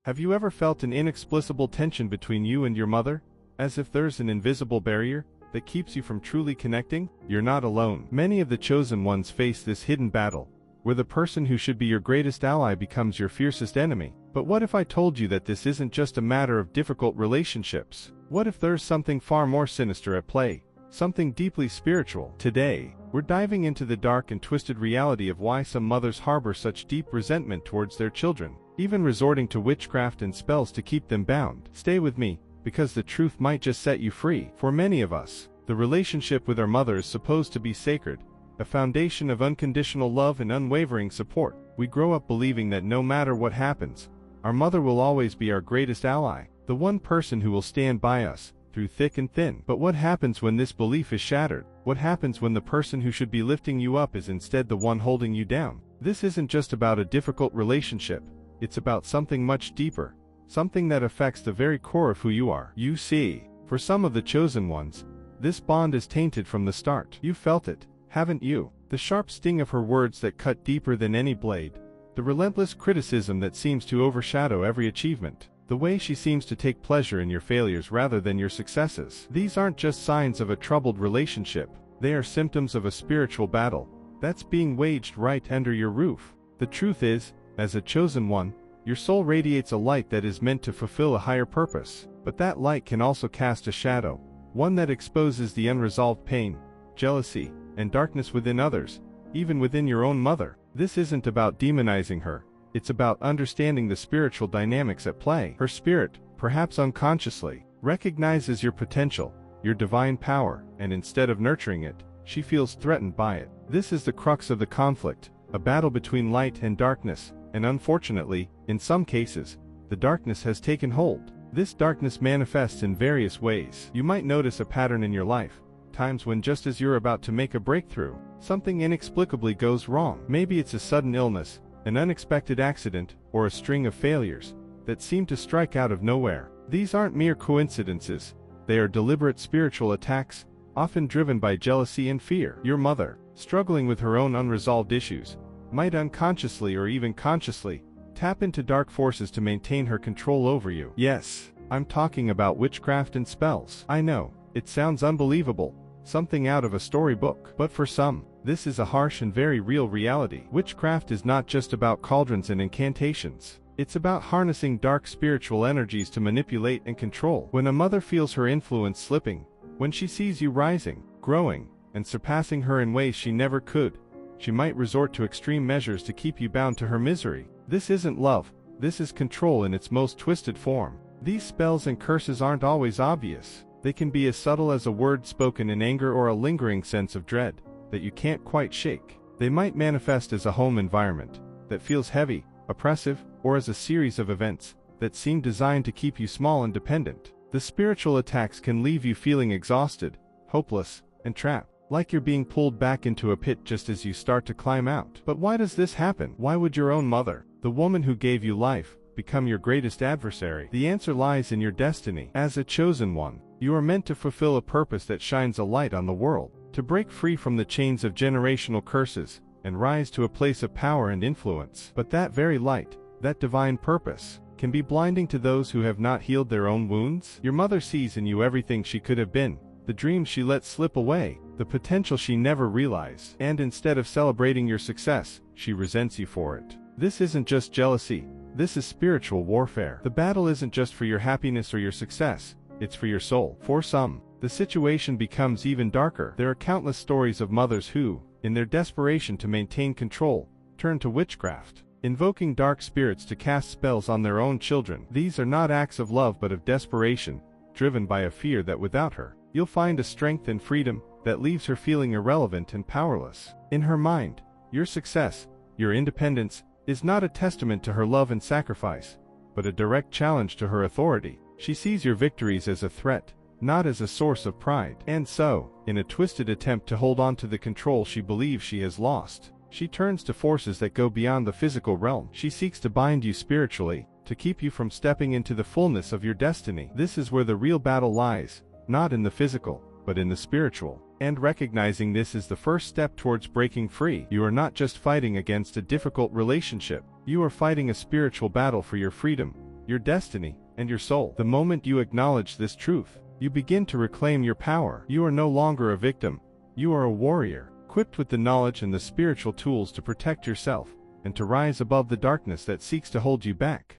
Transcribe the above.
Have you ever felt an inexplicable tension between you and your mother? As if there's an invisible barrier that keeps you from truly connecting? You're not alone. Many of the chosen ones face this hidden battle, where the person who should be your greatest ally becomes your fiercest enemy. But what if I told you that this isn't just a matter of difficult relationships? What if there's something far more sinister at play? Something deeply spiritual? Today, we're diving into the dark and twisted reality of why some mothers harbor such deep resentment towards their children, even resorting to witchcraft and spells to keep them bound. Stay with me, because the truth might just set you free. For many of us, the relationship with our mother is supposed to be sacred, a foundation of unconditional love and unwavering support. We grow up believing that no matter what happens, our mother will always be our greatest ally, the one person who will stand by us through thick and thin. But what happens when this belief is shattered? What happens when the person who should be lifting you up is instead the one holding you down? This isn't just about a difficult relationship, it's about something much deeper, something that affects the very core of who you are. You see, for some of the chosen ones, this bond is tainted from the start. You felt it, haven't you? The sharp sting of her words that cut deeper than any blade, the relentless criticism that seems to overshadow every achievement, the way she seems to take pleasure in your failures rather than your successes. These aren't just signs of a troubled relationship, they are symptoms of a spiritual battle that's being waged right under your roof. The truth is, as a chosen one, your soul radiates a light that is meant to fulfill a higher purpose, but that light can also cast a shadow, one that exposes the unresolved pain, jealousy, and darkness within others, even within your own mother. This isn't about demonizing her, it's about understanding the spiritual dynamics at play. Her spirit, perhaps unconsciously, recognizes your potential, your divine power, and instead of nurturing it, she feels threatened by it. This is the crux of the conflict, a battle between light and darkness, and unfortunately, in some cases, the darkness has taken hold. This darkness manifests in various ways. You might notice a pattern in your life, times when just as you're about to make a breakthrough, something inexplicably goes wrong. Maybe it's a sudden illness, an unexpected accident, or a string of failures that seem to strike out of nowhere. These aren't mere coincidences, they are deliberate spiritual attacks, often driven by jealousy and fear. Your mother, struggling with her own unresolved issues, might unconsciously or even consciously tap into dark forces to maintain her control over you. Yes, I'm talking about witchcraft and spells. I know, it sounds unbelievable, something out of a storybook. But for some, this is a harsh and very real reality. Witchcraft is not just about cauldrons and incantations. It's about harnessing dark spiritual energies to manipulate and control. When a mother feels her influence slipping, when she sees you rising, growing, and surpassing her in ways she never could, she might resort to extreme measures to keep you bound to her misery. This isn't love, this is control in its most twisted form. These spells and curses aren't always obvious. They can be as subtle as a word spoken in anger or a lingering sense of dread that you can't quite shake. They might manifest as a home environment that feels heavy, oppressive, or as a series of events that seem designed to keep you small and dependent. The spiritual attacks can leave you feeling exhausted, hopeless, and trapped, like you're being pulled back into a pit just as you start to climb out. But why does this happen? Why would your own mother, the woman who gave you life, become your greatest adversary? The answer lies in your destiny. As a chosen one, you are meant to fulfill a purpose that shines a light on the world, to break free from the chains of generational curses, and rise to a place of power and influence. But that very light, that divine purpose, can be blinding to those who have not healed their own wounds. Your mother sees in you everything she could have been, the dreams she let slip away, the potential she never realized, and instead of celebrating your success, she resents you for it. This isn't just jealousy, this is spiritual warfare. The battle isn't just for your happiness or your success, it's for your soul. For some, the situation becomes even darker. There are countless stories of mothers who, in their desperation to maintain control, turn to witchcraft, invoking dark spirits to cast spells on their own children. These are not acts of love but of desperation, driven by a fear that without her, you'll find a strength and freedom that leaves her feeling irrelevant and powerless. In her mind, your success, your independence, is not a testament to her love and sacrifice, but a direct challenge to her authority. She sees your victories as a threat, not as a source of pride. And so, in a twisted attempt to hold on to the control she believes she has lost, she turns to forces that go beyond the physical realm. She seeks to bind you spiritually, to keep you from stepping into the fullness of your destiny. This is where the real battle lies, not in the physical, but in the spiritual. And recognizing this is the first step towards breaking free. You are not just fighting against a difficult relationship, you are fighting a spiritual battle for your freedom, your destiny, and your soul. The moment you acknowledge this truth, you begin to reclaim your power. You are no longer a victim. You are a warrior, equipped with the knowledge and the spiritual tools to protect yourself, and to rise above the darkness that seeks to hold you back.